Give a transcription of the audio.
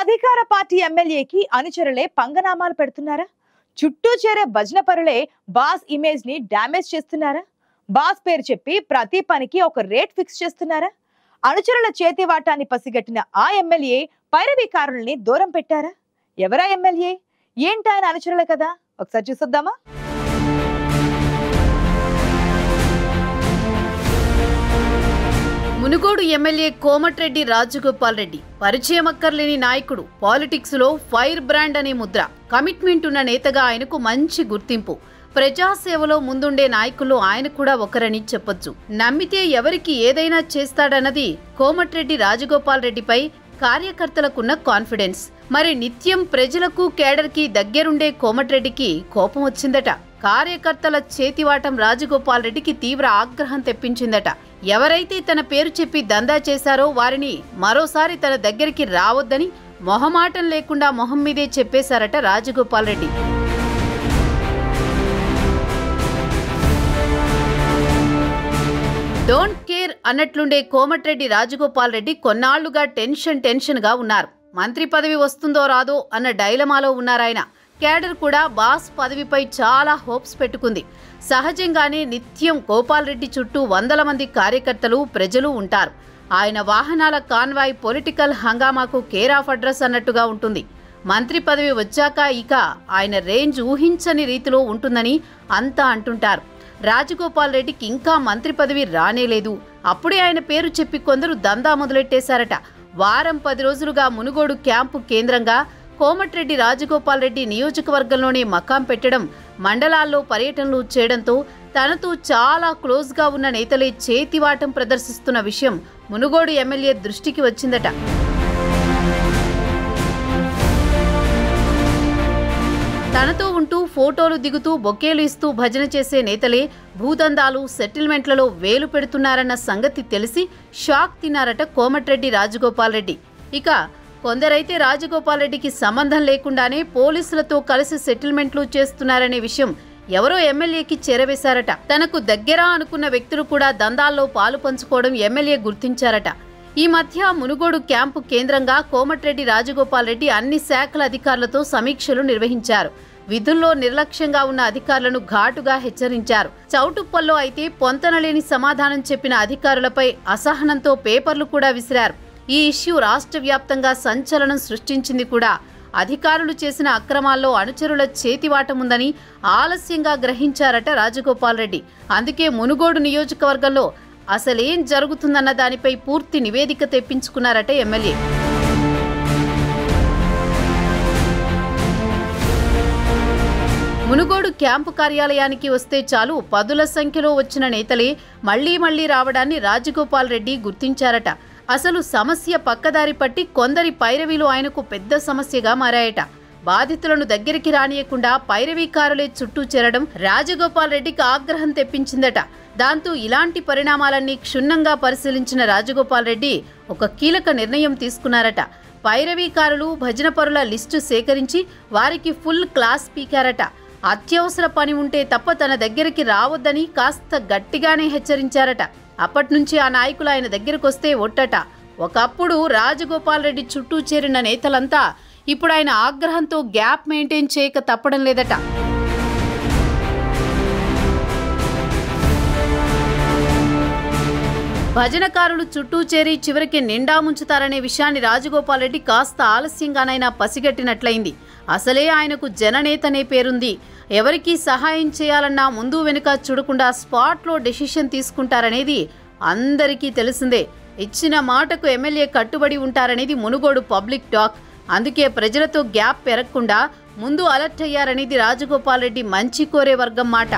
అధికార పార్టీ ఎమ్మెల్యేకి అనుచరులే పంగనామాలు పెడుతున్నారా? చుట్టూ చేరే భజన పరులే బాస్ ఇమేజ్ ని డ్యామేజ్ చేస్తున్నారా? బాస్ పేరు చెప్పి ప్రతి పనికి ఒక రేట్ ఫిక్స్ చేస్తున్నారా? అనుచరుల చేతివాటాన్ని పసిగట్టిన ఆ ఎమ్మెల్యే పైరవీకారుల్ని దూరం పెట్టారా? ఎవరా ఎమ్మెల్యే? ఏంటాయన అనుచరుల కదా? ఒకసారి చూసొద్దామా? మునుగోడు ఎమ్మెల్యే కోమటిరెడ్డి రాజగోపాల్ రెడ్డి పరిచయం అక్కర్లేని నాయకుడు. పాలిటిక్స్ లో ఫైర్ బ్రాండ్ అనే ముద్ర, కమిట్మెంట్ ఉన్న నేతగా ఆయనకు మంచి గుర్తింపు. ప్రజాసేవలో ముందుండే నాయకులు ఆయన కూడా ఒకరని చెప్పొచ్చు. నమ్మితే ఎవరికి ఏదైనా చేస్తాడన్నది కోమటిరెడ్డి రాజగోపాల్ రెడ్డిపై కార్యకర్తలకున్న కాన్ఫిడెన్స్. మరి నిత్యం ప్రజలకు కేడర్కి దగ్గరుండే కోమటిరెడ్డికి కోపం వచ్చిందట. కార్యకర్తల చేతివాటం రాజగోపాల్ రెడ్డికి తీవ్ర ఆగ్రహం తెప్పించిందట. ఎవరైతే తన పేరు చెప్పి దందా చేశారో వారిని మరోసారి తన దగ్గరికి రావద్దని మొహమాటం లేకుండా మొహం మీదే చెప్పేశారట రాజగోపాల్ రెడ్డి. డోంట్ కేర్ అన్నట్లుండే కోమటిరెడ్డి రాజగోపాల్ రెడ్డి కొన్నాళ్లుగా టెన్షన్ గా ఉన్నారు. మంత్రి పదవి వస్తుందో రాదో అన్న డైలమాలో ఉన్నారాయన. కేడర్ కూడా బాస్ పదవిపై చాలా హోప్స్ పెట్టుకుంది. సహజంగానే నిత్యం గోపాల్ రెడ్డి చుట్టూ వందల మంది కార్యకర్తలు, ప్రజలు ఉంటారు. ఆయన వాహనాల కాన్వాయ్ పొలిటికల్ హంగామాకు కేర్ ఆఫ్ అడ్రస్ అన్నట్టుగా ఉంటుంది. మంత్రి పదవి వచ్చాక ఇక ఆయన రేంజ్ ఊహించని రీతిలో ఉంటుందని అంతా అంటుంటారు. రాజగోపాల్ రెడ్డికి ఇంకా మంత్రి పదవి రానేలేదు. అప్పుడే ఆయన పేరు చెప్పి కొందరు దందా మొదలెట్టేశారట. వారం 10 రోజులుగా మునుగోడు క్యాంపు కేంద్రంగా కోమటిరెడ్డి రాజగోపాల్ రెడ్డి నియోజకవర్గంలోనే మకాం పెట్టడం, మండలాల్లో పర్యటనలు చేయడంతో తనతో చాలా క్లోజ్గా ఉన్న నేతలే చేతివాటం ప్రదర్శిస్తున్న విషయం మునుగోడు ఎమ్మెల్యే దృష్టికి వచ్చిందట. తనతో ఉంటూ ఫోటోలు దిగుతూ బొకేలు ఇస్తూ భజన చేసే నేతలే భూదందాలు, సెటిల్మెంట్లలో వేలు పెడుతున్నారన్న సంగతి తెలిసి షాక్ తిన్నారట కోమటిరెడ్డి రాజగోపాల్ రెడ్డి. ఇక కొందరైతే రాజగోపాల్ రెడ్డికి సంబంధం లేకుండానే పోలీసులతో కలిసి సెటిల్మెంట్లు చేస్తున్నారనే విషయం ఎవరో ఎమ్మెల్యేకి చేరవేశారట. తనకు దగ్గర అనుకున్న వ్యక్తులు కూడా దందాల్లో పాలు పంచుకోవడం ఎమ్మెల్యే గుర్తించారట. ఈ మధ్య మునుగోడు క్యాంపు కేంద్రంగా కోమటిరెడ్డి రాజగోపాల్ రెడ్డి అన్ని శాఖల అధికారులతో సమీక్షలు నిర్వహించారు. విధుల్లో నిర్లక్ష్యంగా ఉన్న అధికారులను ఘాటుగా హెచ్చరించారు. చౌటుప్పల్లో అయితే పొంతనలేని సమాధానం చెప్పిన అధికారులపై అసహనంతో పేపర్లు కూడా విసిరారు. ఈ ఇష్యూ రాష్ట్ర వ్యాప్తంగా సంచలనం సృష్టించింది కూడా. అధికారులు చేసిన అక్రమాల్లో అనుచరుల చేతివాటముందని ఆలస్యంగా గ్రహించారట రాజగోపాల్ రెడ్డి. అందుకే మునుగోడు నియోజకవర్గంలో అసలేం జరుగుతుందన్న దానిపై పూర్తి నివేదిక తెప్పించుకున్నారట ఎమ్మెల్యే. మునుగోడు క్యాంపు కార్యాలయానికి వస్తే చాలు 10ల సంఖ్యలో వచ్చిన నేతలే మళ్లీ రావడాన్ని రాజగోపాల్ రెడ్డి గుర్తించారట. అసలు సమస్య పక్కదారి పట్టి కొందరి పైరవీలు ఆయనకు పెద్ద సమస్యగా మారాయట. బాధితులను దగ్గరికి రానియకుండా పైరవీకారులే చుట్టూ చేరడం రాజగోపాల్ రెడ్డికి ఆగ్రహం తెప్పించిందట. దాంతో ఇలాంటి పరిణామాలన్నీ క్షుణ్ణంగా పరిశీలించిన రాజగోపాల్ రెడ్డి ఒక కీలక నిర్ణయం తీసుకున్నారట. పైరవీకారులు, భజన పరుల లిస్టు సేకరించి వారికి ఫుల్ క్లాస్ పీకారట. అత్యవసర పని ఉంటే తప్ప తన దగ్గరికి రావద్దని కాస్త గట్టిగానే హెచ్చరించారట. అప్పట్నుంచి ఆ నాయకులు ఆయన దగ్గరకొస్తే ఒట్టట. ఒకప్పుడు రాజగోపాల్ రెడ్డి చుట్టూ చేరిన నేతలంతా ఇప్పుడు ఆయన ఆగ్రహంతో గ్యాప్ మెయింటైన్ చేయక తప్పడం లేదట. భజనకారులు చుట్టూ చేరి చివరికి నిండా ముంచుతారనే విషయాన్ని రాజగోపాల్ రెడ్డి కాస్త ఆలస్యంగానైనా పసిగట్టినట్లయింది. అసలే ఆయనకు జననేతనే పేరుంది. ఎవరికి సహాయం చేయాలన్నా ముందు వెనుక చూడకుండా స్పాట్లో డెసిషన్ తీసుకుంటారనేది అందరికీ తెలిసిందే. ఇచ్చిన మాటకు ఎమ్మెల్యే కట్టుబడి ఉంటారనేది మునుగోడు పబ్లిక్ టాక్. అందుకే ప్రజలతో గ్యాప్ పెరగకుండా ముందు అలర్ట్ అయ్యారనేది రాజగోపాల్ రెడ్డి మంచి కోరే వర్గం మాట.